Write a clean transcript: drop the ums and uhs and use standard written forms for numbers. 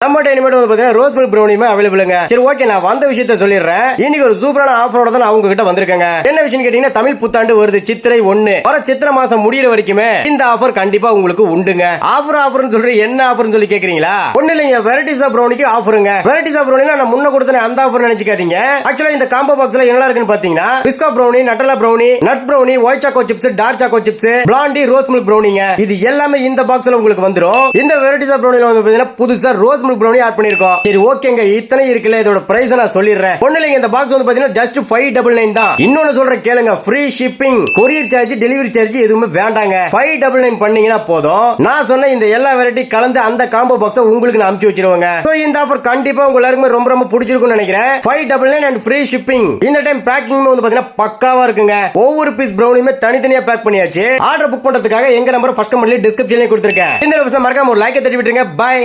நம்ம இனிமேட்டு வந்து பாத்தீங்கன்னா ரோஸ் மில்க் ப்ரௌனியுமே அவைலபிளுங்க. சரி ஓகே, நான் வந்த விஷயத்த சொல்லிடுறேன். இன்னைக்கு ஒரு சூப்பரான ஆஃபரோட தான் அவங்க கிட்ட வந்திருக்கேங்க. என்ன விஷயம் கேட்டீங்கன்னா, தமிழ் புத்தாண்டு வருது சித்திரை 1. வர சித்திரை மாசம் முடியிற வரைக்குமே இந்த ஆஃபர் கண்டிப்பா உங்களுக்கு உண்டுங்க. ஆஃபர்னு சொல்ற என்ன ஆஃபர்னு சொல்லி கேக்குறீங்களா? ஒண்ணு இல்லைங்க, வெரைட்டிஸ் ஆஃப் ப்ரௌனிக்கு ஆஃபருங்க. வெரைட்டிஸ் ஆஃப் ப்ரௌனினா நான் முன்ன கொடுத்தேன் அந்த ஆஃபர் நினைச்சுக்காதீங்க. ஆக்சுவலா இந்த காம்போ பாக்ஸ்ல என்ன இருக்குன்னு பாத்தீங்கன்னா, Biscoff brownie, Nutella brownie, nuts brownie, white choco chips, dark choco chips, blondie, rose milk ப்ரௌனிங்க. இது எல்லாமே இந்த பாக்ஸ்ல உங்களுக்கு வந்துரும். இந்த வெரைட்டிஸ் ஆஃப் ப்ரௌனில வந்து பாத்தீங்கன்னா புதுசா ரோஸ் மில்க் ப்ரௌனி ஆட் பண்ணிருக்கோம். சரி ஓகேங்க, இத்தனை இருக்குல்ல, இதோட பிரைஸ் நான் சொல்லிடுறேன். ஒண்ணு இல்லைங்க, இந்த பாக்ஸ் வந்து பாத்தீங்கன்னா ஜஸ்ட் 599 தான். இன்னொன்னு சொல்றேன் கேளுங்க, free shipping, courier charge, delivery charge எதுவுமே வேண்டாங்க. 599 பண்ணீங்கன்னா போதும். நான் சொன்ன இந்த எல்லா வெரைட்டி கலந்து அந்த காம்போ பாக்ஸ் உங்களுக்கு நான் அனுப்பிச்சு வச்சிருவேங்க. சோ இந்த ஆஃபர் கண்டிப்பா உங்க எல்லாருக்குமே ரொம்ப ரொம்ப பிடிச்சிருக்கும்னு நினைக்கிறேன். 599 and ஃப்ரீ ஷிப்பிங். இந்த டைம் பேக்கிங் வந்து பாத்தீங்கன்னா பக்காவா இருக்குங்க. ஒவ்வொரு பீஸ் ப்ரௌனியுமே தனித்தனியா பேக் பண்ணியாச்சு. ஆர்டர் புக் பண்றதுக்காக எங்க நம்பர் ஃபர்ஸ்ட் கமெண்ட்ல டிஸ்கிரிப்ஷன்ல கொடுத்திருக்கேன். இந்த வீடியோ மறக்காம ஒரு லைக் தட்டி விட்டுருங்க. பை.